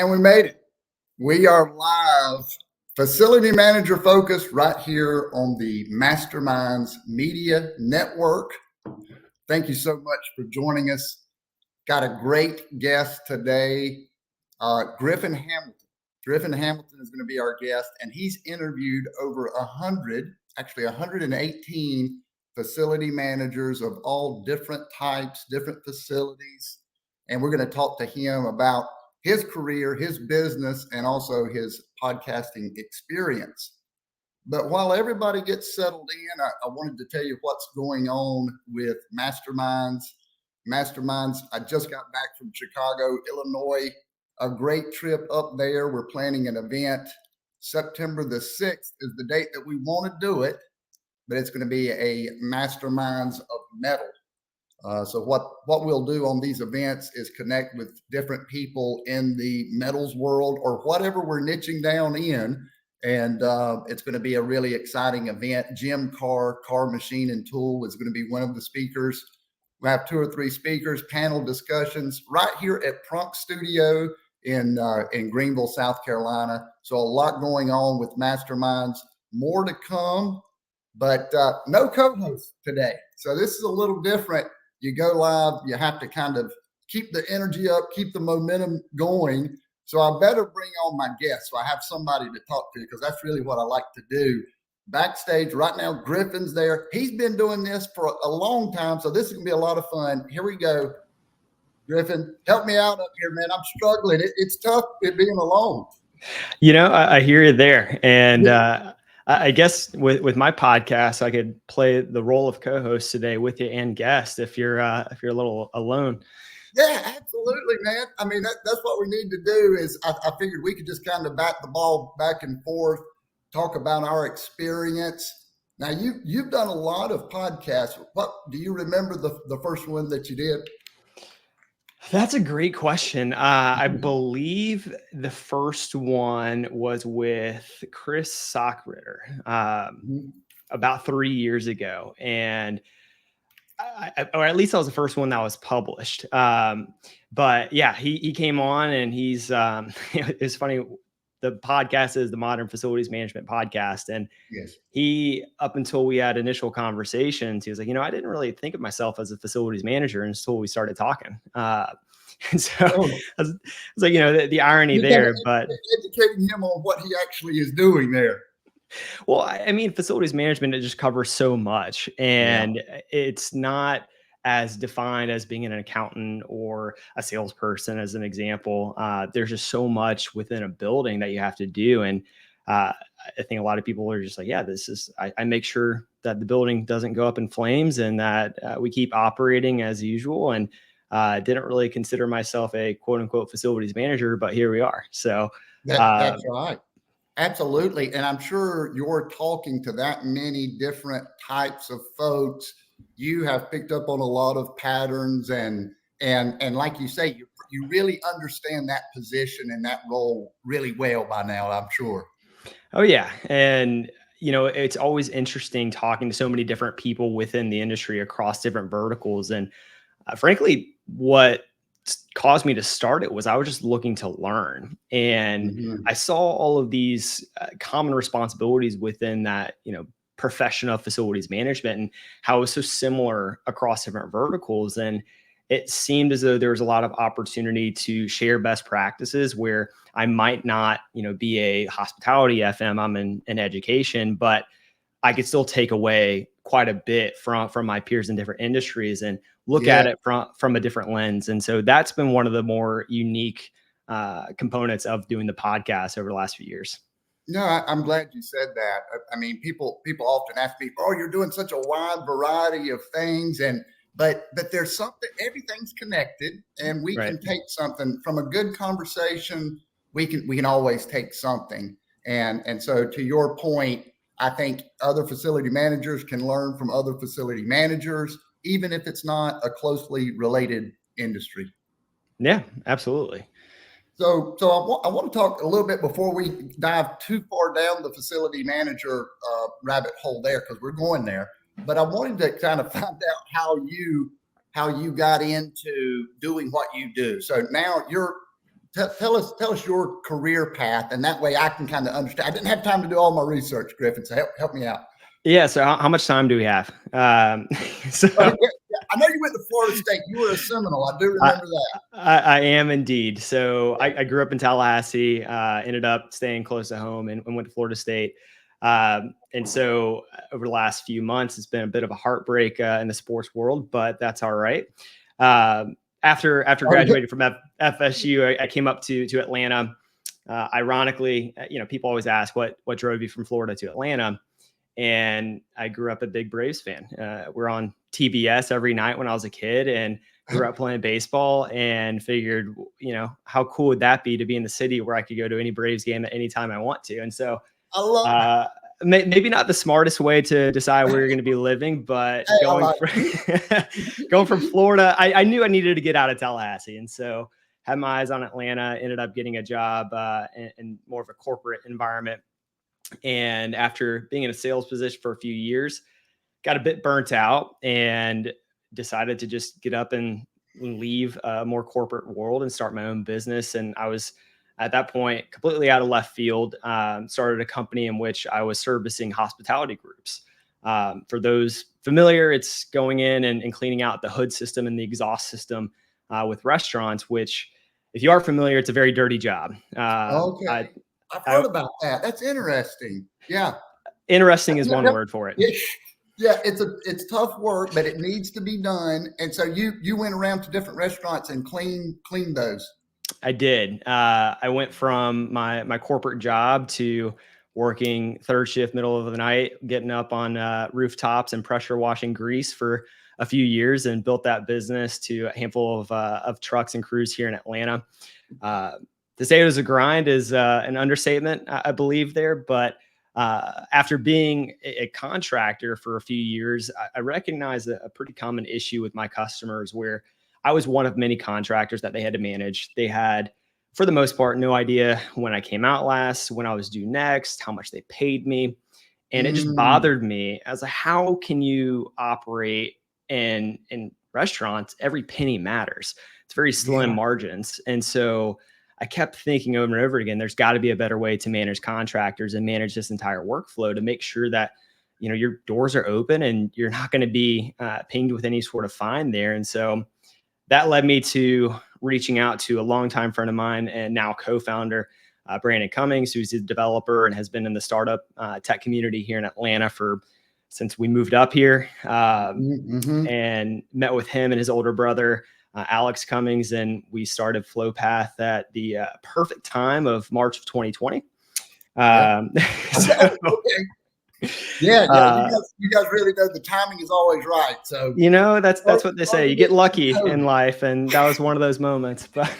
And we made it. We are live, facility manager focused right here on the Masterminds Media Network. Thank you so much for joining us. Got a great guest today, Griffin Hamilton. Griffin Hamilton is going to be our guest, and he's interviewed over 118 facility managers of all different types, different facilities. And we're going to talk to him about his career, his business, and also his podcasting experience. But while everybody gets settled in, I wanted to tell you what's going on with Masterminds. I just got back from Chicago, Illinois, a great trip up there. We're planning an event. September the 6th is the date that we want to do it, but it's going to be a Masterminds of Metal. So what we'll do on these events is connect with different people in the metals world or whatever we're niching down in. And it's going to be a really exciting event. Jim Carr, Machine and Tool, is going to be one of the speakers. We have 2 or 3 speakers, panel discussions right here at Prunk Studio in Greenville, South Carolina. So a lot going on with Masterminds. More to come, but no co-host today. So this is a little different. You go live, you have to kind of keep the energy up, keep the momentum going. So I better bring on my guest. So I have somebody to talk to because that's really what I like to do. Backstage right now, Griffin's there. He's been doing this for a long time. So this is going to be a lot of fun. Here we go. Griffin, help me out up here, man. I'm struggling. It's tough being alone. You know, I hear you there. And I guess with my podcast, I could play the role of co-host today with you and guest if you're a little alone. Yeah, absolutely, man. I mean, that's what we need to do is I figured we could just kind of bat the ball back and forth, talk about our experience. Now, you've done a lot of podcasts. What do you remember the first one that you did? That's a great question. I believe the first one was with Chris Sockritter about 3 years ago. And or at least that was the first one that was published. But yeah, he came on and he's, it's funny. The podcast is the Modern Facilities Management Podcast. And yes, he, up until we had initial conversations, he was like, I didn't really think of myself as a facilities manager until we started talking. And so I was like, the irony there, but educating him on what he actually is doing there. Well, I mean, facilities management, it just covers so much, and it's not as defined as being an accountant or a salesperson, as an example. There's just so much within a building that you have to do. And I think a lot of people are just like, yeah, I make sure that the building doesn't go up in flames and that we keep operating as usual. And didn't really consider myself a quote unquote facilities manager, but here we are. So that's right. Absolutely. And I'm sure you're talking to that many different types of folks. You have picked up on a lot of patterns and like you say, you really understand that position and that role really well by now, I'm sure. Oh yeah. And it's always interesting talking to so many different people within the industry across different verticals. And frankly, what caused me to start it was I was just looking to learn. And I saw all of these common responsibilities within that, profession of facilities management and how it was so similar across different verticals. And it seemed as though there was a lot of opportunity to share best practices where I might not, be a hospitality FM, I'm in education, but I could still take away quite a bit from my peers in different industries and look at it from a different lens. And so that's been one of the more unique components of doing the podcast over the last few years. No, I'm glad you said that. I mean, people often ask me, "Oh, you're doing such a wide variety of things," but there's something. Everything's connected, and we can take something from a good conversation. We can always take something, and so to your point, I think other facility managers can learn from other facility managers, even if it's not a closely related industry. Yeah, absolutely. So I want to talk a little bit before we dive too far down the facility manager rabbit hole there, because we're going there. But I wanted to kind of find out how you got into doing what you do. So now tell us your career path, and that way I can kind of understand. I didn't have time to do all my research, Griffin, so help me out. Yeah. So how much time do we have? So I know you went to Florida State. You were a Seminole. I do remember that. I am indeed. So I grew up in Tallahassee, ended up staying close to home and went to Florida State. And so over the last few months, it's been a bit of a heartbreak in the sports world, but that's all right. After graduating from FSU, I came up to Atlanta. Ironically, people always ask what drove you from Florida to Atlanta. And I grew up a big Braves fan. We're on TBS every night when I was a kid and grew up playing baseball and figured, how cool would that be to be in the city where I could go to any Braves game at any time I want to. And so I love maybe not the smartest way to decide where you're going to be living, but going from Florida, I knew I needed to get out of Tallahassee. And so had my eyes on Atlanta, ended up getting a job in more of a corporate environment. And after being in a sales position for a few years, got a bit burnt out and decided to just get up and leave a more corporate world and start my own business. And I was at that point completely out of left field, started a company in which I was servicing hospitality groups. For those familiar, it's going in and cleaning out the hood system and the exhaust system with restaurants, which if you are familiar, it's a very dirty job. Okay. I've heard about that. That's interesting. Yeah. Interesting is one word for it. Yeah, it's tough work, but it needs to be done. And so you went around to different restaurants and cleaned those. I did. I went from my corporate job to working third shift, middle of the night, getting up on rooftops and pressure washing grease for a few years, and built that business to a handful of trucks and crews here in Atlanta. To say it was a grind is an understatement, I believe there. But after being a contractor for a few years, I recognized a pretty common issue with my customers where I was one of many contractors that they had to manage. They had, for the most part, no idea when I came out last, when I was due next, how much they paid me. And it just bothered me. I was like, how can you operate in restaurants? Every penny matters. It's very slim margins. And so I kept thinking over and over again, there's got to be a better way to manage contractors and manage this entire workflow to make sure that, your doors are open and you're not going to be pinged with any sort of fine there. And so that led me to reaching out to a longtime friend of mine and now co-founder, Brandon Cummings, who's a developer and has been in the startup tech community here in Atlanta since we moved up here, and met with him and his older brother, Alex Cummings, and we started FlowPath at the perfect time of March of 2020. You guys really know the timing is always right. So that's what they say. You get lucky in life, and that was one of those moments. But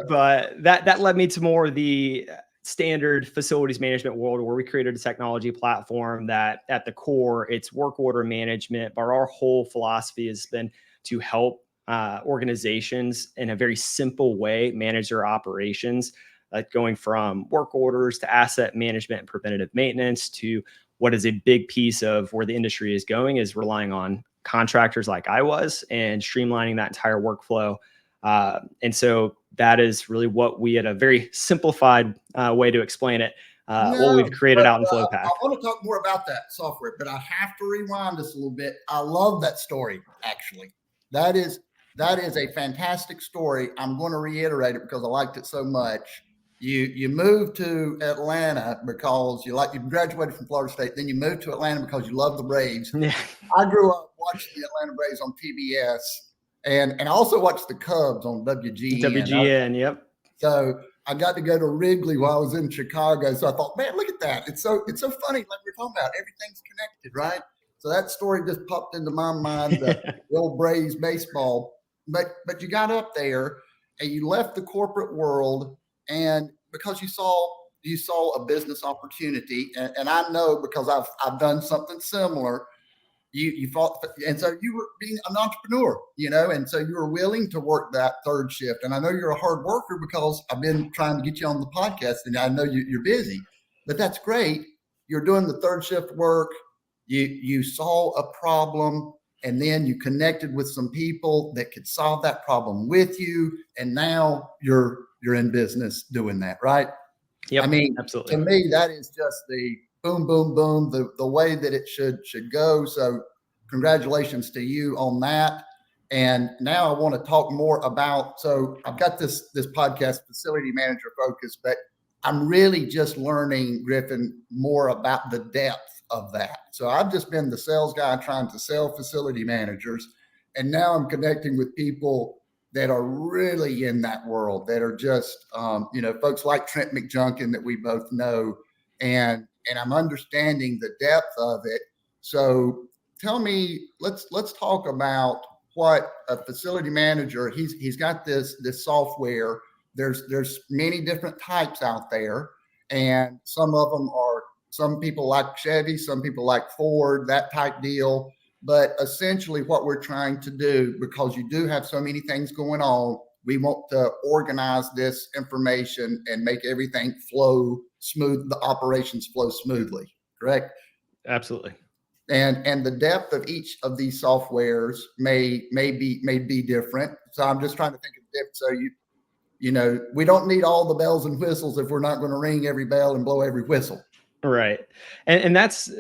but that led me to more of the standard facilities management world, where we created a technology platform that at the core, it's work order management, but our whole philosophy has been to help organizations in a very simple way manage their operations, like going from work orders to asset management and preventative maintenance, to what is a big piece of where the industry is going is relying on contractors like I was and streamlining that entire workflow. And so that is really what we, at a very simplified way to explain it, what we've created out in FlowPath. I want to talk more about that software, but I have to rewind us a little bit. I love that story, actually. That is a fantastic story. I'm going to reiterate it because I liked it so much. You moved to Atlanta because you graduated from Florida State. Then you moved to Atlanta because you love the Braves. Yeah. I grew up watching the Atlanta Braves on TBS. And I also watched the Cubs on WGN. WGN, yep. So I got to go to Wrigley while I was in Chicago. So I thought, man, look at that. It's so funny. Like we're talking about, everything's connected, right? So that story just popped into my mind, the old Braves baseball. But you got up there and you left the corporate world, and because you saw a business opportunity, and I know because I've done something similar. You fought, and so you were being an entrepreneur, and so you were willing to work that third shift. And I know you're a hard worker because I've been trying to get you on the podcast, and I know you're busy, but that's great. You're doing the third shift work. You saw a problem. and then you connected with some people that could solve that problem with you, and now you're in business doing that, right? Yep, I mean, absolutely. to me, that is just the boom, boom, boom, the way that it should go. So congratulations to you on that. And now I want to talk more about, so I've got this podcast, Facility Manager Focus, but I'm really just learning, Griffin, more about the depth of that. So I've just been the sales guy trying to sell facility managers. And now I'm connecting with people that are really in that world, that are just, folks like Trent McJunkin that we both know. And I'm understanding the depth of it. So tell me, let's talk about what a facility manager, he's got this software. There's many different types out there, and some people like Chevy, some people like Ford, that type deal. But essentially what we're trying to do, because you do have so many things going on, we want to organize this information and make everything flow smooth, the operations flow smoothly, correct? Absolutely. And the depth of each of these softwares may be different. So I'm just trying to think of depth. So we don't need all the bells and whistles if we're not going to ring every bell and blow every whistle. Right. And that's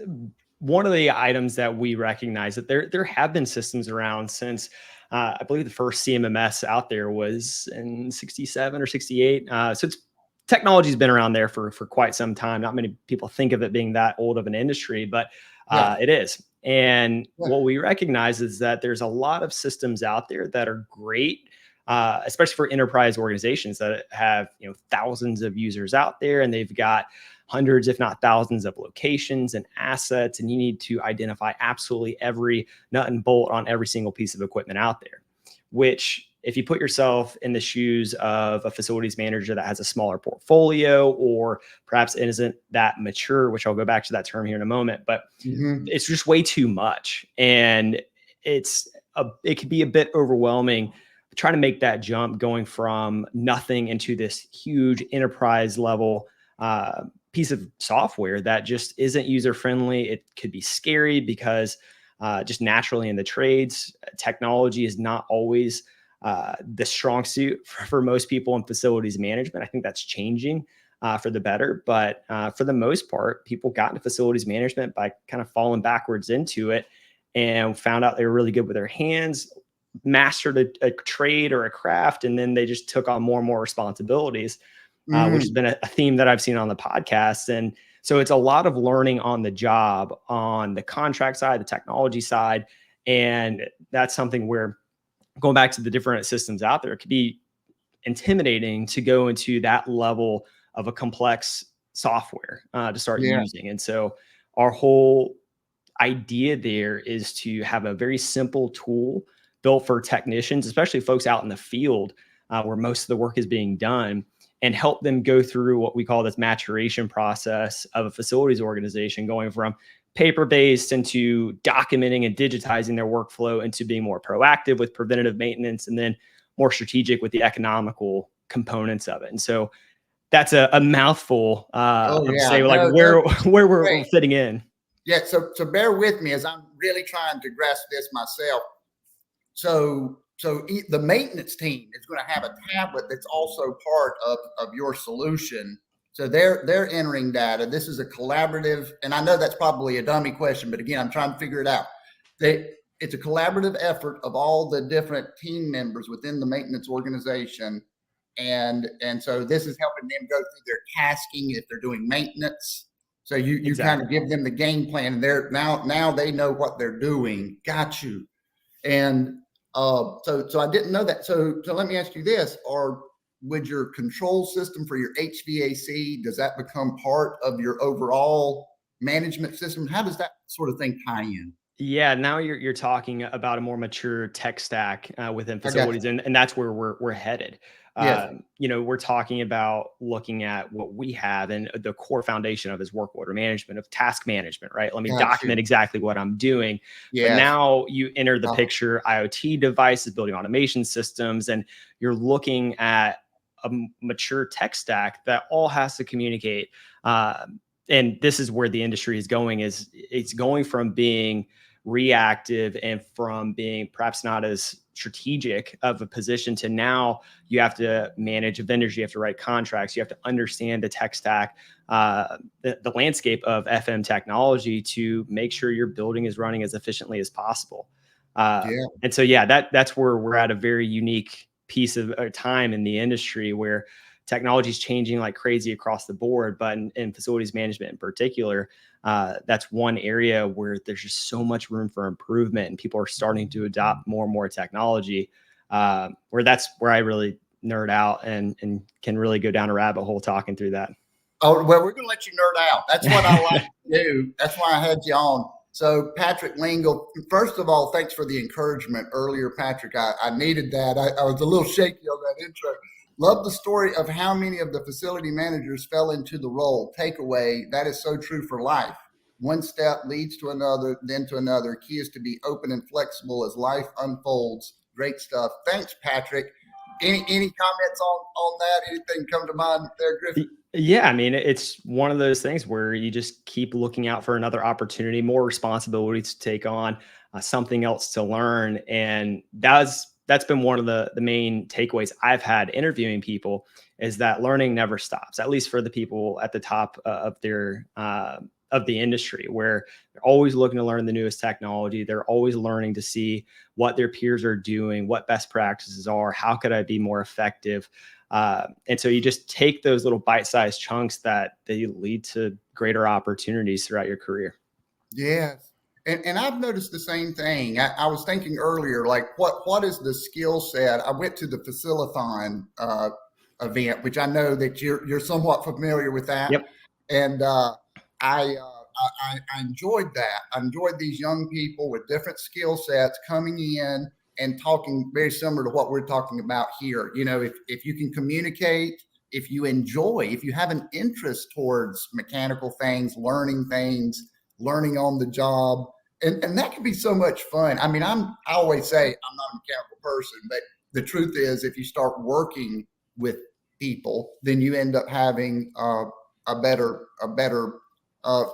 one of the items that we recognize, that there have been systems around since I believe the first CMMS out there was in 67 or 68. So technology's been around there for quite some time. Not many people think of it being that old of an industry, but it is. And what we recognize is that there's a lot of systems out there that are great, especially for enterprise organizations that have thousands of users out there, and they've got hundreds, if not thousands, of locations and assets, and you need to identify absolutely every nut and bolt on every single piece of equipment out there. Which, if you put yourself in the shoes of a facilities manager that has a smaller portfolio, or perhaps isn't that mature, which I'll go back to that term here in a moment, but it's just way too much. And it could be a bit overwhelming trying to make that jump, going from nothing into this huge enterprise level piece of software that just isn't user friendly. It could be scary because just naturally in the trades, technology is not always the strong suit for most people in facilities management. I think that's changing for the better. But for the most part, people got into facilities management by kind of falling backwards into it and found out they were really good with their hands, mastered a trade or a craft, and then they just took on more and more responsibilities, which has been a theme that I've seen on the podcast. And so it's a lot of learning on the job, on the contract side, the technology side. And that's something where, going back to the different systems out there, it could be intimidating to go into that level of a complex software to start using. And so our whole idea there is to have a very simple tool built for technicians, especially folks out in the field where most of the work is being done, and help them go through what we call this maturation process of a facilities organization, going from paper-based into documenting and digitizing their workflow, into being more proactive with preventative maintenance, and then more strategic with the economical components of it. And so that's a mouthful say where we're fitting in. Yeah. So bear with me as I'm really trying to grasp this myself. So the maintenance team is going to have a tablet that's also part of your solution. So they're entering data. This is a collaborative, and I know that's probably a dummy question, but again, I'm trying to figure it out. It's a collaborative effort of all the different team members within the maintenance organization. And so this is helping them go through their tasking if they're doing maintenance. So you kind of give them the game plan, and they're now they know what they're doing. Got you. And so I didn't know that. So let me ask you this: would your control system for your HVAC, does that become part of your overall management system? How does that sort of thing tie in? Yeah, now you're talking about a more mature tech stack within facilities, and that's where we're headed. Yes. We're talking about looking at what we have, and the core foundation of is work order management, of task management, right? Let me document exactly what I'm doing. But now you enter the picture, IoT devices, building automation systems, and you're looking at a mature tech stack that all has to communicate. And this is where the industry is going, is it's going from being reactive and from being perhaps not as strategic of a position to now you have to manage vendors, you have to write contracts, you have to understand the tech stack, the landscape of FM technology to make sure your building is running as efficiently as possible. And so, yeah, that's where we're at a very unique piece of time in the industry where technology is changing like crazy across the board, but in facilities management in particular, that's one area where there's just so much room for improvement and people are starting to adopt more and more technology, where that's where I really nerd out and can really go down a rabbit hole talking through that. Oh, well, we're going to let you nerd out. That's what I like to do. That's why I had you on. So Patrick Lingle, first of all, thanks for the encouragement earlier, Patrick. I needed that. I was a little shaky on that intro. Love the story of how many of the facility managers fell into the role. Takeaway, that is so true for life. One step leads to another, then to another. Key is to be open and flexible as life unfolds. Great stuff. Thanks, Patrick. Any comments on that? Anything come to mind there, Griffin? Yeah, I mean, it's one of those things where you just keep looking out for another opportunity, more responsibility to take on, something else to learn. And that's been one of the main takeaways I've had interviewing people is that learning never stops, at least for the people at the top of their of the industry, where they're always looking to learn the newest technology. They're always learning to see what their peers are doing, what best practices are, how could I be more effective? And so you just take those little bite-sized chunks that they lead to greater opportunities throughout your career. Yes. And I've noticed the same thing. I was thinking earlier, like what is the skill set? I went to the Facilithon event, which I know that you're somewhat familiar with that. Yep. And I enjoyed that. I enjoyed these young people with different skill sets coming in and talking very similar to what we're talking about here. You know, if you can communicate, if you enjoy, if you have an interest towards mechanical things, learning on the job, and that can be so much fun. I mean, I always say I'm not a mechanical person, but the truth is if you start working with people, then you end up having a better I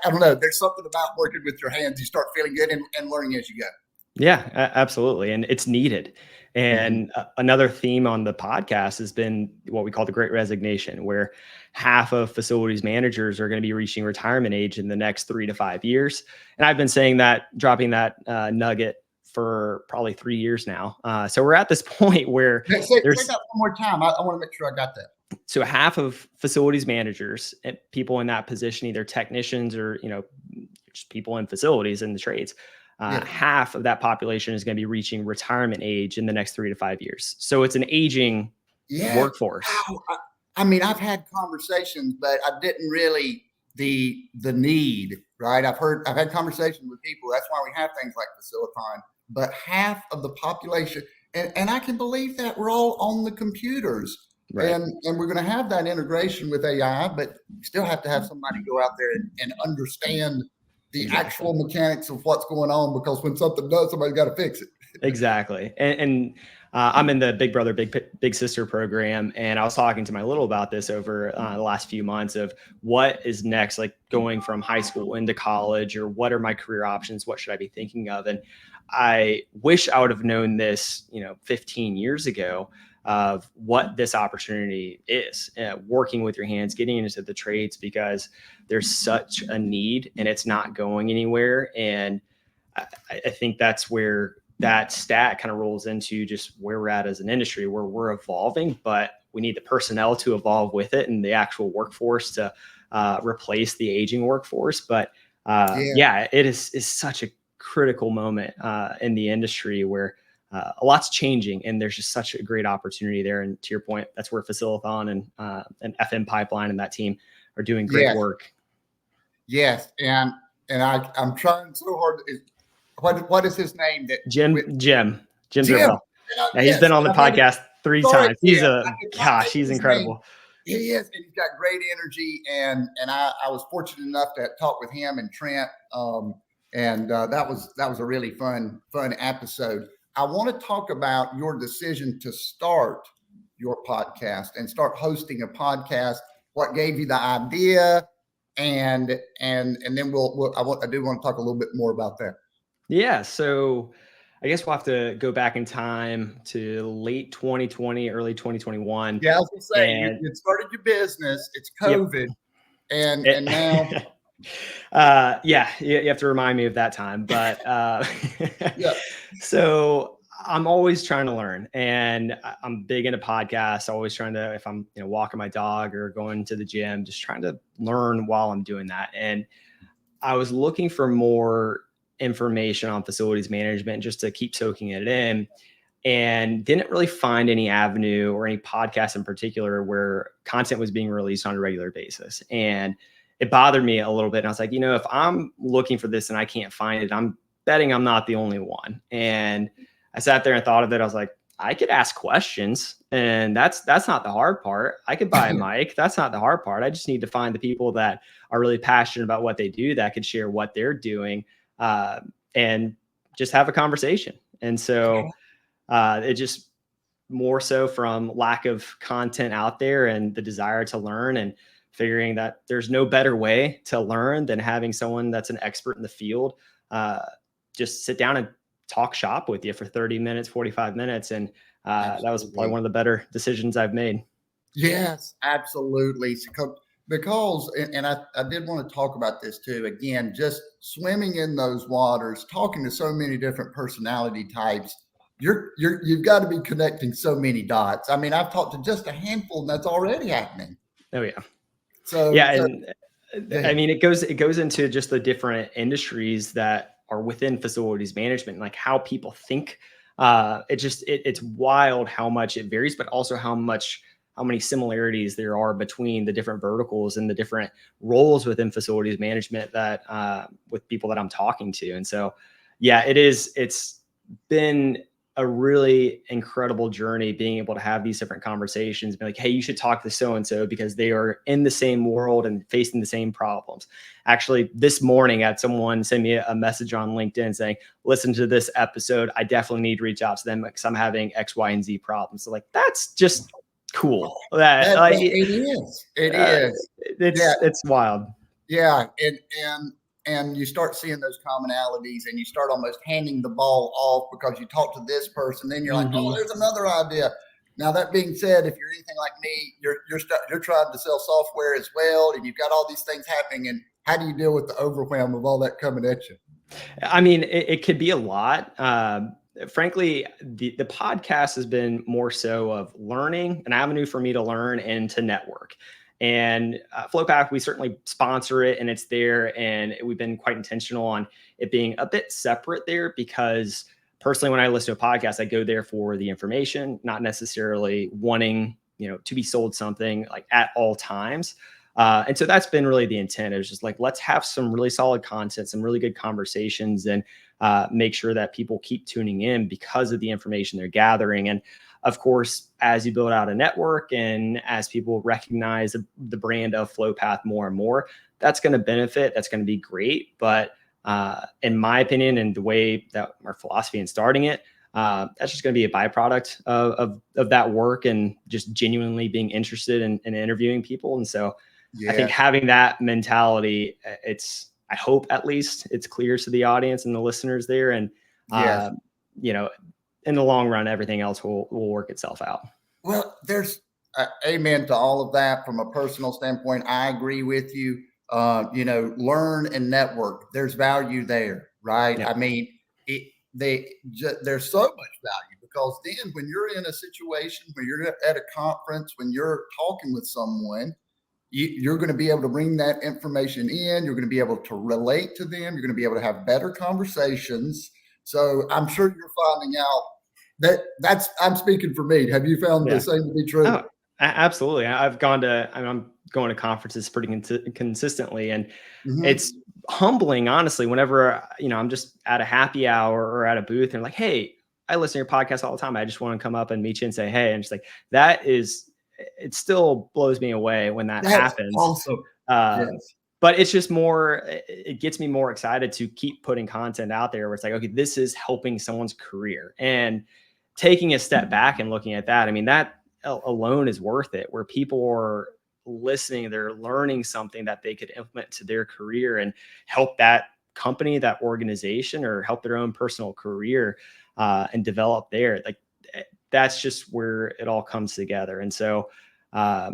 don't know. There's something about working with your hands. You start feeling good and learning as you go. Yeah, absolutely. And it's needed. And another theme on the podcast has been what we call the Great Resignation, where half of facilities managers are going to be reaching retirement age in the next 3 to 5 years. And I've been saying that, dropping that nugget for probably 3 years now. So we're at this point where say that one more time. I want to make sure I got that. So half of facilities managers and people in that position, either technicians or, just people in facilities in the trades, half of that population is going to be reaching retirement age in the next 3 to 5 years. So it's an aging workforce. Wow. I mean, I've had conversations, but I didn't really the need, right? I've had conversations with people. That's why we have things like Facilithon. But half of the population, and I can believe that we're all on the computers. Right. And we're going to have that integration with AI, but you still have to have somebody go out there and understand the actual mechanics of what's going on, because when something does, somebody's got to fix it. Exactly. And I'm in the Big Brother, Big Sister program. And I was talking to my little about this over the last few months of what is next, like going from high school into college, or what are my career options? What should I be thinking of? And I wish I would have known this, 15 years ago, of what this opportunity is, working with your hands, getting into the trades, because there's such a need and it's not going anywhere. And I think that's where that stat kind of rolls into just where we're at as an industry, where we're evolving, but we need the personnel to evolve with it and the actual workforce to replace the aging workforce. But it is such a critical moment in the industry where a lot's changing, and there's just such a great opportunity there. And to your point, that's where Facilithon and FM Pipeline and that team are doing great work. Yes, and I'm trying so hard. What is his name? Jim. Jim's yeah, he's been on the podcast 3 times. He's incredible. He is, and he's got great energy. And I was fortunate enough to talk with him and Trent. And that was a really fun episode. I want to talk about your decision to start your podcast and start hosting a podcast. What gave you the idea? And then I do want to talk a little bit more about that. Yeah. So I guess we'll have to go back in time to late 2020, early 2021. Yeah, I was gonna say And you started your business. It's yep. COVID, and It- now yeah, you have to remind me of that time. But yeah, so I'm always trying to learn, and I'm big into podcasts. Always trying to, if I'm walking my dog or going to the gym, just trying to learn while I'm doing that. And I was looking for more information on facilities management just to keep soaking it in, and didn't really find any avenue or any podcast in particular where content was being released on a regular basis. And it bothered me a little bit. And I was like, if I'm looking for this and I can't find it, I'm betting I'm not the only one. And I sat there and thought of it. I was like, I could ask questions, and that's not the hard part. I could buy a mic. That's not the hard part. I just need to find the people that are really passionate about what they do, that could share what they're doing, and just have a conversation. And so it just more so from lack of content out there and the desire to learn, and figuring that there's no better way to learn than having someone that's an expert in the field uh, just sit down and talk shop with you for 30 minutes, 45 minutes. And that was probably absolutely. one of the better decisions I've made. Yes, absolutely. Because and I did want to talk about this too. Again, just swimming in those waters, talking to so many different personality types, you've got to be connecting so many dots. I mean, I've talked to just a handful, and that's already happening. Oh yeah. So, Yeah. so And go I ahead. mean, it goes into just the different industries that are within facilities management, like how people think. It's wild how much it varies, but also how many similarities there are between the different verticals and the different roles within facilities management that with people that I'm talking to. And so, yeah, it's been a really incredible journey being able to have these different conversations, be like, hey, you should talk to so and so because they are in the same world and facing the same problems. Actually, this morning I had someone send me a message on LinkedIn saying, listen to this episode, I definitely need to reach out to them because I'm having X, Y, and Z problems. So like, that's just cool. That like It is. It uh, is. Yeah, it's wild. yeah, and you start seeing those commonalities, and you start almost handing the ball off because you talk to this person, then you're like, oh, Mhm. there's another idea. Now that being said, if you're anything like me, you're trying to sell software as well, and you've got all these things happening. And how do you deal with the overwhelm of all that coming at you? I mean, it could be a lot. Frankly, the podcast has been more so of learning, an avenue for me to learn and to network. And FlowPath, we certainly sponsor it, and it's there. And we've been quite intentional on it being a bit separate there, because personally, when I listen to a podcast, I go there for the information, not necessarily wanting to be sold something like at all times. And so that's been really the intent. It was just like, let's have some really solid content, some really good conversations, and make sure that people keep tuning in because of the information they're gathering. And of course, as you build out a network and as people recognize the brand of FlowPath more and more, that's going to benefit. That's going to be great. But in my opinion, and the way that our philosophy in starting it, that's just going to be a byproduct of that work and just genuinely being interested in interviewing people. And so I think Yes, having that mentality, I hope at least it's clear to the audience and the listeners there. And, yes. you know, in the long run, everything else will work itself out. Well, there's amen to all of that. From a personal standpoint, I agree with you. Learn and network. There's value there, right? Yeah. I mean, there's so much value because then when you're in a situation where you're at a conference, when you're talking with someone, you're going to be able to bring that information in. You're going to be able to relate to them. You're going to be able to have better conversations. So I'm sure you're finding out that's I'm speaking for me. Have you found the Yeah. same to be Oh, true? absolutely. I'm going to conferences pretty consistently, and Hmm. it's humbling, honestly, whenever, I'm just at a happy hour or at a booth and like, hey, I listen to your podcast all the time. I just want to come up and meet you and say, hey, and just like, it still blows me away when that That's happens. awesome. Um, Yes. but it's just more, it gets me more excited to keep putting content out there where it's like, okay, this is helping someone's career, and taking a step back and looking at that. I mean, that alone is worth it, where people are listening, they're learning something that they could implement to their career and help that company, that organization, or help their own personal career and develop there. Like that's just where it all comes together. And so I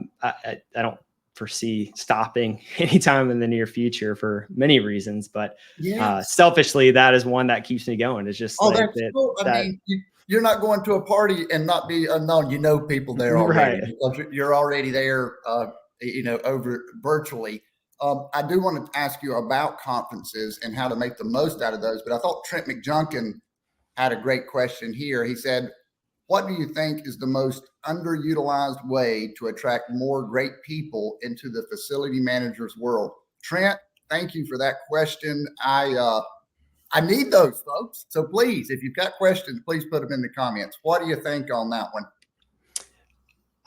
don't foresee stopping anytime in the near future for many reasons, but Yes. selfishly, that is one that keeps me going. It's just Oh, like that's cool. I that mean, you're not going to a party and not be unknown. You know people there already right. because you're already there, over virtually. I do want to ask you about conferences and how to make the most out of those. But I thought Trent McJunkin had a great question here. He said, what do you think is the most underutilized way to attract more great people into the facility manager's world? Trent, thank you for that question. I need those, folks. So please, if you've got questions, please put them in the comments. What do you think on that one?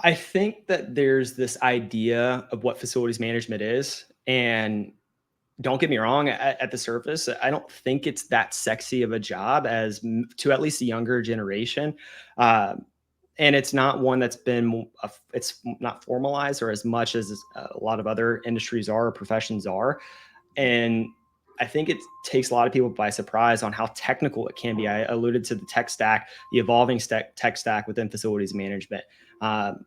I think that there's this idea of what facilities management is. And don't get me wrong, at the surface, I don't think it's that sexy of a job as to at least the younger generation. Uh, and it's not one that's been, it's not formalized or as much as a lot of other industries are or professions are. And I think it takes a lot of people by surprise on how technical it can be. I alluded to the tech stack, the evolving tech stack within facilities management.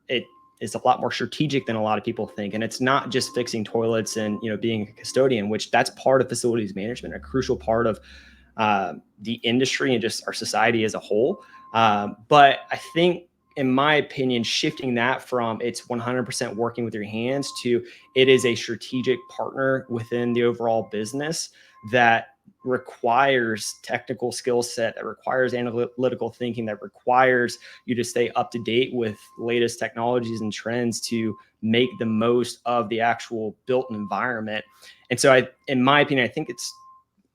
It is a lot more strategic than a lot of people think, and it's not just fixing toilets and being a custodian, which that's part of facilities management, a crucial part of the industry and just our society as a whole. But I think, in my opinion, shifting that from it's 100% working with your hands to it is a strategic partner within the overall business that requires technical skill set, that requires analytical thinking, that requires you to stay up to date with latest technologies and trends to make the most of the actual built environment. And so in my opinion, I think it's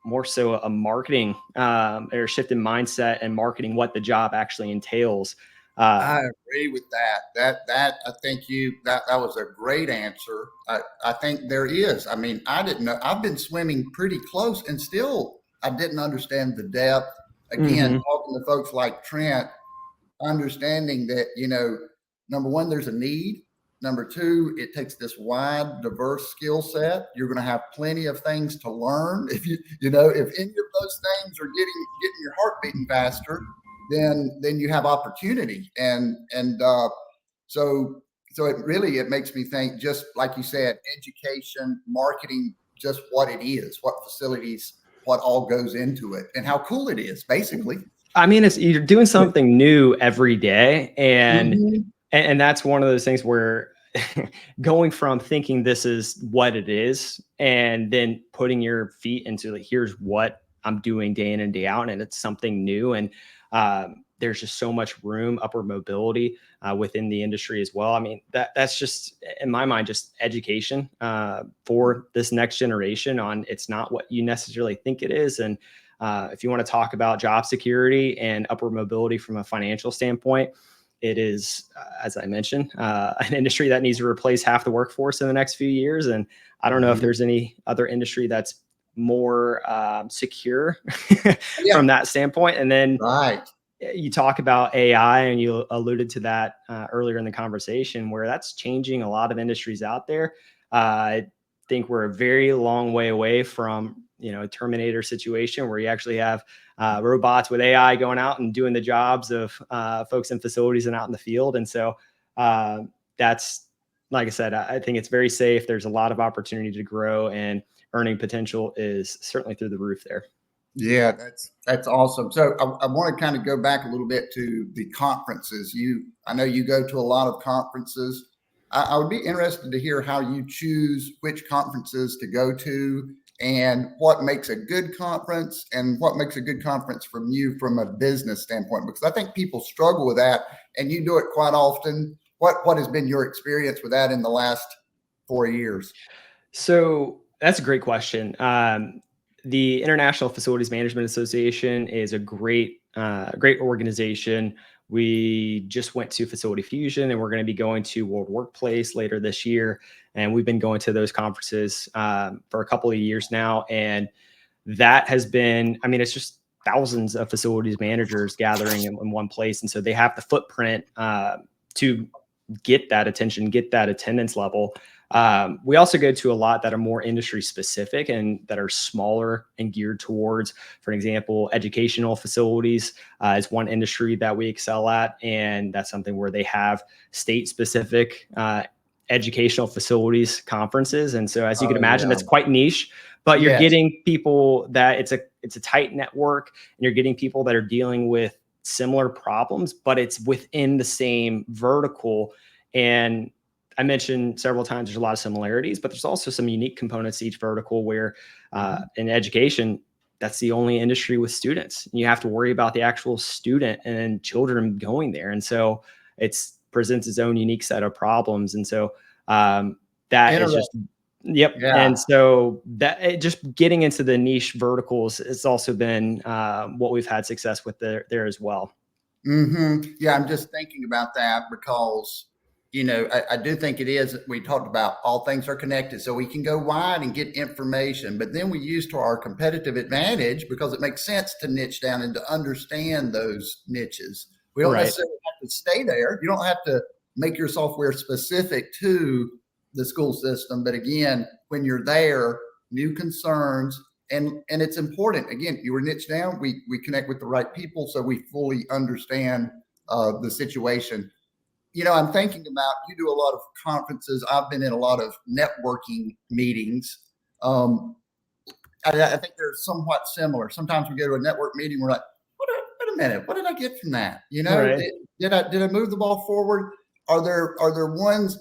more so a marketing or shift in mindset and marketing what the job actually entails. I agree with that. I think that was a great answer. I think there is. I mean, I didn't know. I've been swimming pretty close, and still I didn't understand the depth. Again, talking to folks like Trent, understanding that number one, there's a need. Number two, it takes this wide, diverse skill set. You're going to have plenty of things to learn. If if any of those things are getting your heart beating faster, then you have opportunity. So it makes me think, just like you said, education, marketing, just what it is, what facilities, what all goes into it, and how cool it is, basically. I mean, you're doing something new every day, and Mhm. and that's one of those things where going from thinking this is what it is, and then putting your feet into like, here's what I'm doing day in and day out, and it's something new, and there's just so much room, upward mobility within the industry as well. I mean, that's just in my mind, just education for this next generation on it's not what you necessarily think it is, and if you want to talk about job security and upward mobility from a financial standpoint, it is, as I mentioned, an industry that needs to replace half the workforce in the next few years. And I don't know if there's any other industry that's more secure Yeah, from that standpoint. And then right. you talk about AI, and you alluded to that earlier in the conversation, where that's changing a lot of industries out there. I think we're a very long way away from a Terminator situation where you actually have robots with AI going out and doing the jobs of folks in facilities and out in the field. And so that's, like I said, I think it's very safe. There's a lot of opportunity to grow, and earning potential is certainly through the roof there. Yeah, that's awesome. So I want to kind of go back a little bit to the conferences. I know you go to a lot of conferences. I would be interested to hear how you choose which conferences to go to, and what makes a good conference, and what makes a good conference from a business standpoint, because I think people struggle with that, and you do it quite often. What has been your experience with that in the last 4 years? So that's a great question. The International Facilities Management Association is a great organization. We just went to Facility Fusion, and we're going to be going to World Workplace later this year. And we've been going to those conferences for a couple of years now. And that has been, I mean, it's just thousands of facilities managers gathering in one place. And so they have the footprint to get that attention, get that attendance level. We also go to a lot that are more industry specific and that are smaller and geared towards, for example, educational facilities is one industry that we excel at. And that's something where they have state specific educational facilities conferences. And so as you can Oh imagine, yeah. that's quite niche, but you're Yes. getting people that it's a tight network, and you're getting people that are dealing with similar problems, but it's within the same vertical. And I mentioned several times there's a lot of similarities, but there's also some unique components to each vertical where in education, that's the only industry with students. You have to worry about the actual student and children going there. And so it's presents its own unique set of problems. And so that is just, Interesting. yep. Yeah. And so just getting into the niche verticals has also been what we've had success with there as well. Yeah, I'm just thinking about that because, I do think it is. We talked about all things are connected, so we can go wide and get information, but then we use to our competitive advantage because it makes sense to niche down and to understand those niches. We don't Right. necessarily have to stay there. You don't have to make your software specific to the school system, but again, when you're there, new concerns. And it's important. Again, you were niche down. We connect with the right people, so we fully understand the situation. I'm thinking about, you do a lot of conferences. I've been in a lot of networking meetings. Um, I think they're somewhat similar. Sometimes we go to a network meeting, we're like, wait a minute, what did I get from that? Right. Did I move the ball forward? Are there ones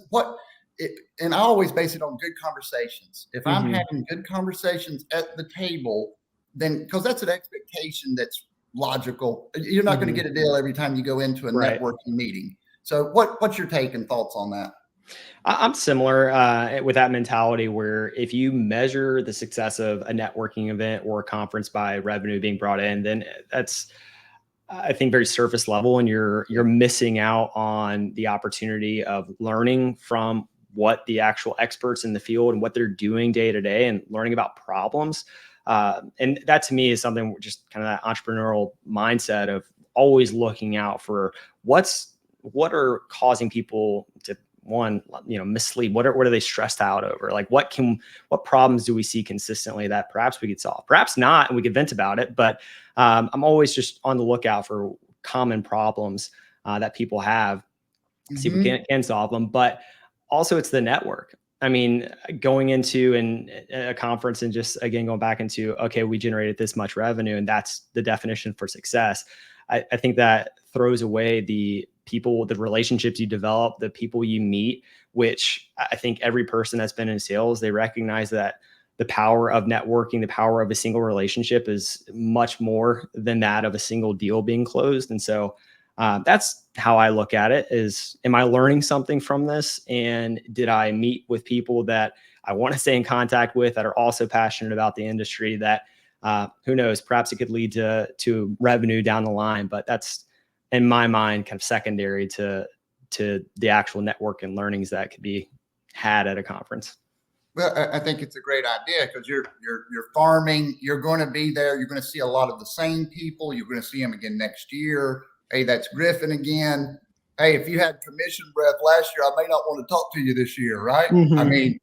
and I always base it on good conversations. If I'm Mhm. having good conversations at the table, then because that's an expectation that's logical. You're not going to Mhm. get a deal every time you go into a Right. networking meeting. So what's your take and thoughts on that? I'm similar with that mentality where if you measure the success of a networking event or a conference by revenue being brought in, then that's I think very surface level, and you're missing out on the opportunity of learning from what the actual experts in the field and what they're doing day to day, and learning about problems. And that to me is something just kind of that entrepreneurial mindset of always looking out for what are causing people to one mislead, what are they stressed out over, like what problems do we see consistently that perhaps we could solve, perhaps not, and we could vent about it, but I'm always just on the lookout for common problems that people have, see if we Hmm. can solve them. But also, it's the network. I mean, going into a conference and just again going back into, okay, we generated this much revenue, and that's the definition for success. I think that throws away the people, the relationships you develop, the people you meet, which I think every person that's been in sales, they recognize that the power of networking, the power of a single relationship is much more than that of a single deal being closed. And so that's how I look at it is, am I learning something from this? And did I meet with people that I want to stay in contact with that are also passionate about the industry that who knows, perhaps it could lead to revenue down the line, but that's in my mind kind of secondary to the actual network and learnings that could be had at a conference. Well, I think it's a great idea because you're farming. You're going to be there. You're going to see a lot of the same people. You're going to see them again next year. Hey, that's Griffin again. Hey, if you had commission breath last year, I may not want to talk to you this year, right? I Mhm. mean,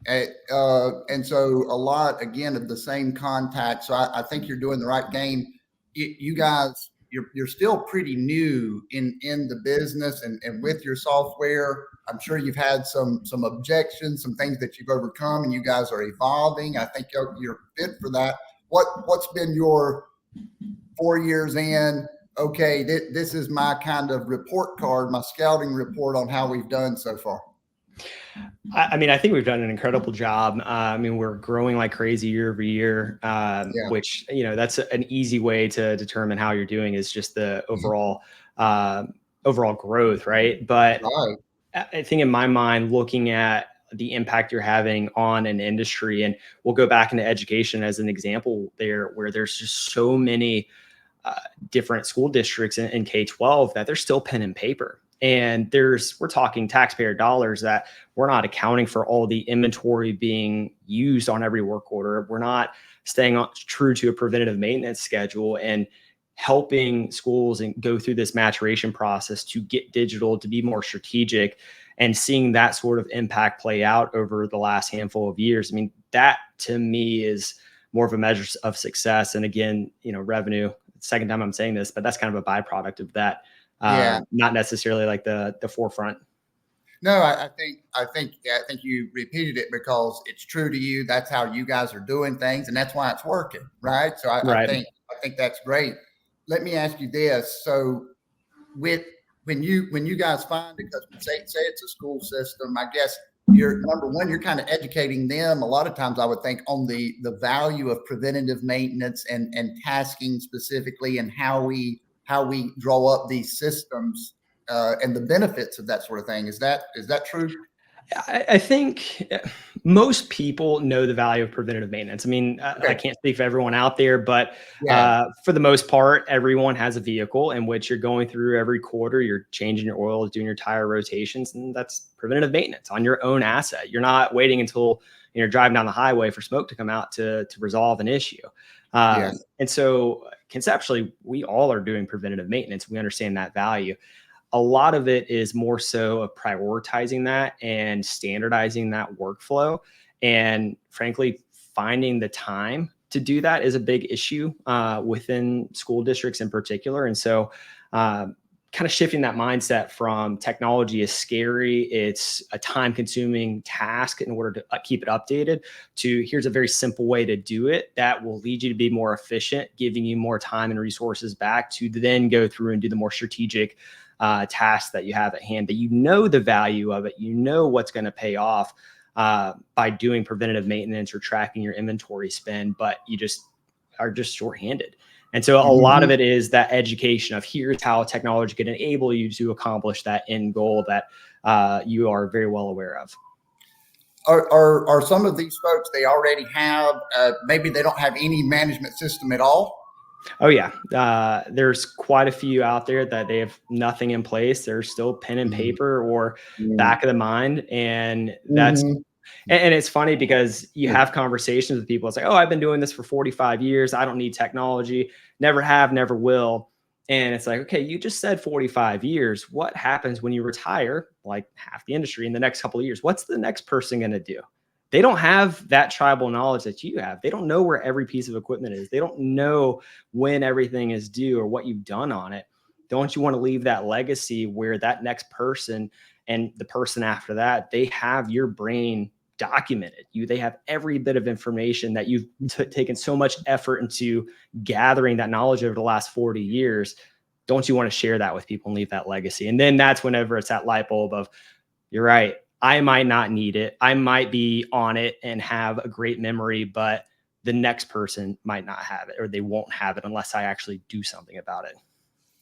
and so a lot again of the same contact. So I think you're doing the right game. You guys, you're still pretty new in the business and with your software. I'm sure you've had some objections, some things that you've overcome, and you guys are evolving. I think you're fit for that. What's been your 4 years in? Okay, this is my kind of report card, my scouting report on how we've done so far. I mean, I think we've done an incredible job. I mean, we're growing like crazy year over year, Yeah. which that's an easy way to determine how you're doing is just the overall growth, right? But Right. I think in my mind, looking at the impact you're having on an industry, and we'll go back into education as an example there, where there's just so many uh, different school districts in K-12 that they're still pen and paper. And we're talking taxpayer dollars that we're not accounting for all the inventory being used on every work order. We're not staying true to a preventative maintenance schedule. And helping schools and go through this maturation process to get digital, to be more strategic, and seeing that sort of impact play out over the last handful of years. I mean, that to me is more of a measure of success. And again, revenue, second time I'm saying this, but that's kind of a byproduct of that. Not necessarily like the forefront. No, I think you repeated it because it's true to you. That's how you guys are doing things, and that's why it's working, right? So I think that's great. Let me ask you this: so when you guys find it, because say it's a school system, I guess you're number one, you're kind of educating them. A lot of times, I would think on the value of preventative maintenance and tasking specifically, and how we draw up these systems. And the benefits of that sort of thing. Is that true? I think most people know the value of preventative maintenance. I mean, I can't speak for everyone out there, but for the most part, everyone has a vehicle in which you're going through every quarter, you're changing your oil, doing your tire rotations, and that's preventative maintenance on your own asset. You're not waiting until you're driving down the highway for smoke to come out to resolve an issue. And so conceptually, we all are doing preventative maintenance. We understand that value. A lot of it is more so of prioritizing that and standardizing that workflow. And frankly, finding the time to do that is a big issue within school districts in particular. And so kind of shifting that mindset from technology is scary, it's a time consuming task in order to keep it updated, to here's a very simple way to do it that will lead you to be more efficient, giving you more time and resources back to then go through and do the more strategic tasks that you have at hand, that the value of it, what's going to pay off by doing preventative maintenance or tracking your inventory spend, but you are just shorthanded. And so a lot of it is that education of here's how technology can enable you to accomplish that end goal that you are very well aware of. Are some of these folks, they already have, maybe they don't have any management system at all? Oh yeah. There's quite a few out there that they have nothing in place. They're still pen and paper or back of the mind. And that's, and it's funny because you have conversations with people. It's like, oh, I've been doing this for 45 years. I don't need technology. Never have, never will. And it's like, okay, you just said 45 years. What happens when you retire, like half the industry in the next couple of years? What's the next person going to do? They don't have that tribal knowledge that you have. They don't know where every piece of equipment is. They don't know when everything is due or what you've done on it. Don't you want to leave that legacy where that next person and the person after that, they have your brain documented? They have every bit of information that you've taken so much effort into gathering that knowledge over the last 40 years. Don't you want to share that with people and leave that legacy? And then that's whenever it's that light bulb of, you're right, I might not need it. I might be on it and have a great memory, but the next person might not have it, or they won't have it unless I actually do something about it.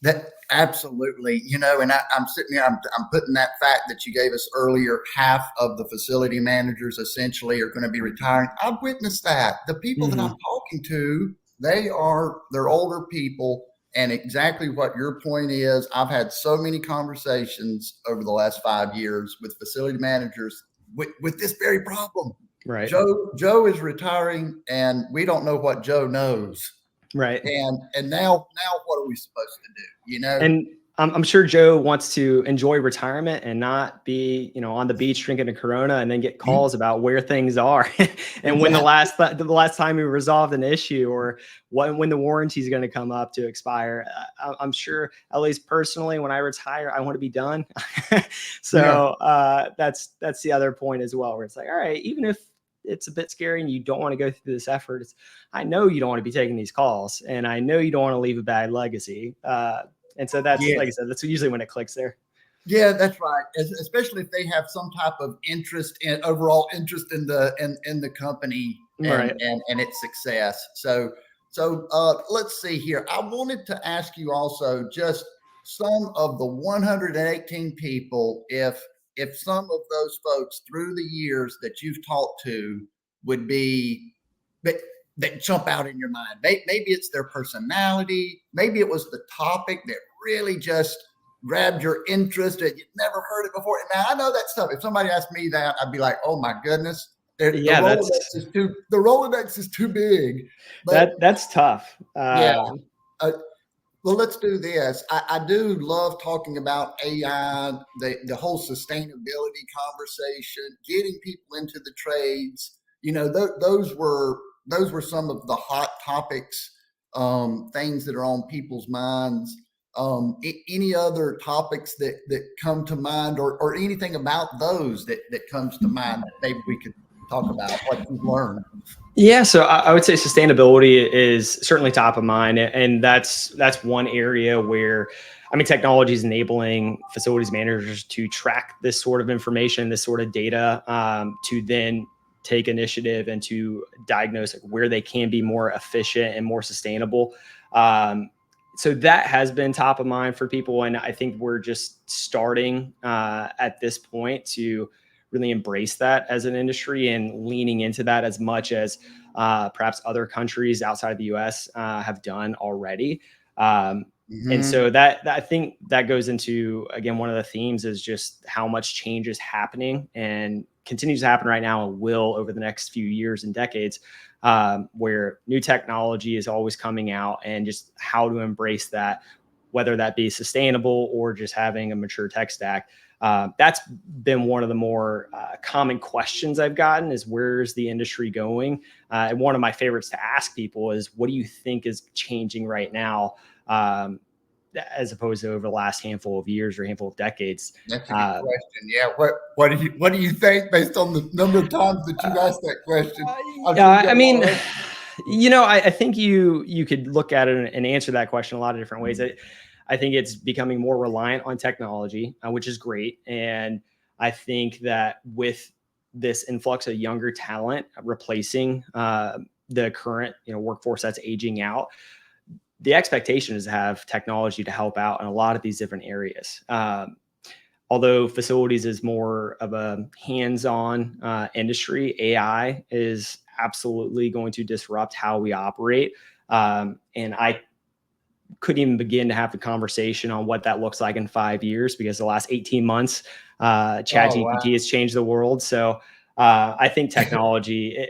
That absolutely, and I'm sitting here, I'm putting that fact that you gave us earlier, half of the facility managers essentially are going to be retiring. I've witnessed that. The people that I'm talking to, they're older people. And exactly what your point is, I've had so many conversations over the last 5 years with facility managers with this very problem. Right. Joe is retiring, and we don't know what Joe knows. Right. And now what are we supposed to do? And I'm sure Joe wants to enjoy retirement and not be, on the beach drinking a Corona and then get calls about where things are and when the last time we resolved an issue, or when the warranty is going to come up to expire. I'm sure, at least personally, when I retire, I want to be done. So that's the other point as well, where it's like, all right, even if it's a bit scary and you don't want to go through this effort, I know you don't want to be taking these calls, and I know you don't want to leave a bad legacy. And so that's, like I said, that's usually when it clicks there. Yeah, that's right. Especially if they have some type of overall interest in the company and its success. So let's see here. I wanted to ask you also just some of the 118 people, if some of those folks through the years that you've talked to would be that jump out in your mind. Maybe it's their personality. Maybe it was the topic that really just grabbed your interest and you'd never heard it before. Now, I know that stuff. If somebody asked me that, I'd be like, oh my goodness. The Rolodex is too big. But that's tough. Well, let's do this. I do love talking about AI, the whole sustainability conversation, getting people into the trades. Those were some of the hot topics, things that are on people's minds. Any other topics that come to mind, or anything about those that comes to mind that maybe we could talk about what you've learned. Yeah, so I would say sustainability is certainly top of mind, and that's one area where, I mean, technology is enabling facilities managers to track this sort of information, this sort of data, to then take initiative and to diagnose where they can be more efficient and more sustainable. So that has been top of mind for people, and I think we're just starting at this point to really embrace that as an industry and leaning into that as much as perhaps other countries outside of the US have done already. And Mm-hmm. so that I think that goes into, again, one of the themes is just how much change is happening and continues to happen right now and will over the next few years and decades, where new technology is always coming out, and just how to embrace that, whether that be sustainable or just having a mature tech stack. That's been one of the more common questions I've gotten, is where's the industry going? And one of my favorites to ask people is, what do you think is changing right now, as opposed to over the last handful of years or handful of decades? That's a good question. Yeah. What do you think based on the number of times that you've asked that question? I'm sure you got I a lot mean, of answers. I think you could look at it and answer that question a lot of different ways. I think it's becoming more reliant on technology, which is great. And I think that with this influx of younger talent replacing the current workforce that's aging out, the expectation is to have technology to help out in a lot of these different areas. Although facilities is more of a hands-on industry, AI is absolutely going to disrupt how we operate. And I couldn't even begin to have the conversation on what that looks like in 5 years, because the last 18 months, Chat Oh, wow. GPT has changed the world. So I think technology,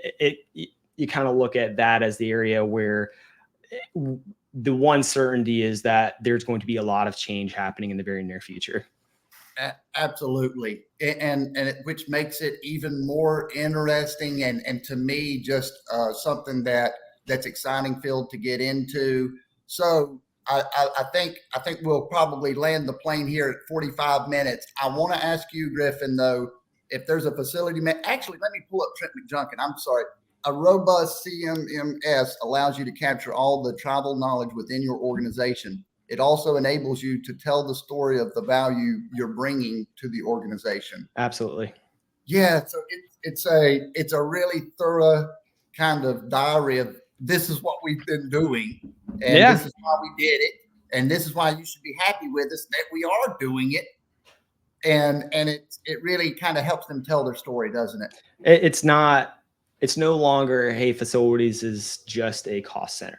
you kind of look at that as the area where the one certainty is that there's going to be a lot of change happening in the very near future. Absolutely. Which makes it even more interesting, and to me, just something that's exciting field to get into. So I think we'll probably land the plane here at 45 minutes. I want to ask you, Griffin, though, if there's a facility actually, let me pull up Trent McJunkin. I'm sorry. A robust CMMS allows you to capture all the tribal knowledge within your organization. It also enables you to tell the story of the value you're bringing to the organization. Absolutely. Yeah, so it's a really thorough kind of diary of, this is what we've been doing, and Yeah. this is why we did it, and this is why you should be happy with us that we are doing it. And it really kind of helps them tell their story, doesn't it? It's no longer, hey, facilities is just a cost center.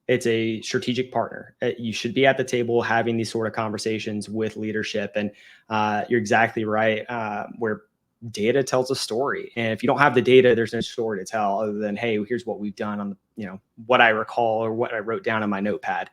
It's a strategic partner. You should be at the table having these sort of conversations with leadership. And you're exactly right, where data tells a story. And if you don't have the data, there's no story to tell other than, hey, here's what we've done on what I recall or what I wrote down on my notepad.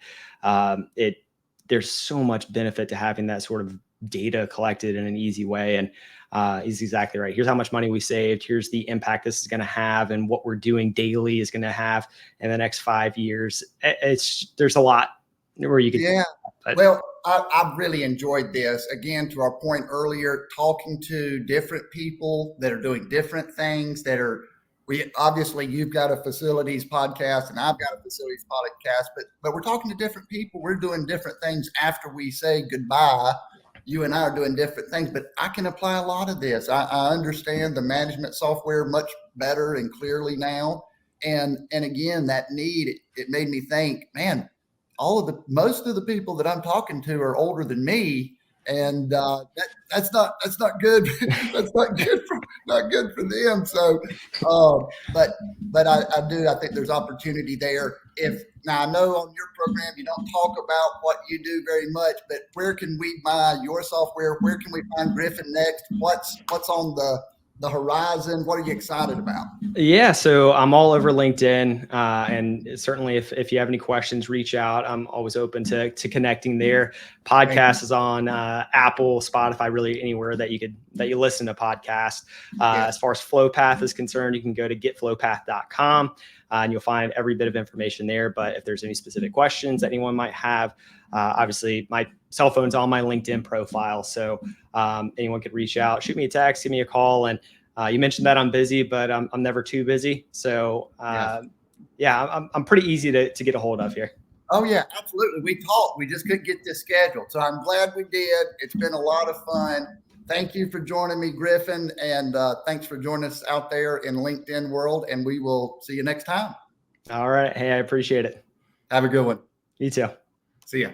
There's so much benefit to having that sort of data collected in an easy way. And he's exactly right. Here's how much money we saved. Here's the impact this is going to have, and what we're doing daily is going to have in the next 5 years. There's a lot where you could. Yeah. Well, I've really enjoyed this. Again, to our point earlier, talking to different people that are doing different things obviously you've got a facilities podcast and I've got a facilities podcast, but we're talking to different people. We're doing different things after we say goodbye. You and I are doing different things, but I can apply a lot of this. I understand the management software much better and clearly now. And again, that need, it made me think, man, most of the people that I'm talking to are older than me, and that's not good. That's not good for them. So, but I think there's opportunity there. Now I know on your program you don't talk about what you do very much, but where can we buy your software? Where can we find Griffin next? What's on the horizon? What are you excited about? Yeah, so I'm all over LinkedIn, and certainly if you have any questions, reach out. I'm always open to connecting there. Podcast is on Apple, Spotify, really anywhere that you listen to podcasts. As far as FlowPath is concerned, you can go to getflowpath.com, and you'll find every bit of information there. But if there's any specific questions that anyone might have, obviously my cell phone's on my LinkedIn profile, so anyone could reach out, shoot me a text, give me a call, and you mentioned that I'm busy, but I'm never too busy. So yeah, I'm pretty easy to get a hold of here. Oh yeah, absolutely. We talked. We just couldn't get this scheduled. So I'm glad we did. It's been a lot of fun. Thank you for joining me, Griffin. And thanks for joining us out there in LinkedIn world. And we will see you next time. All right. Hey, I appreciate it. Have a good one. You too. See ya.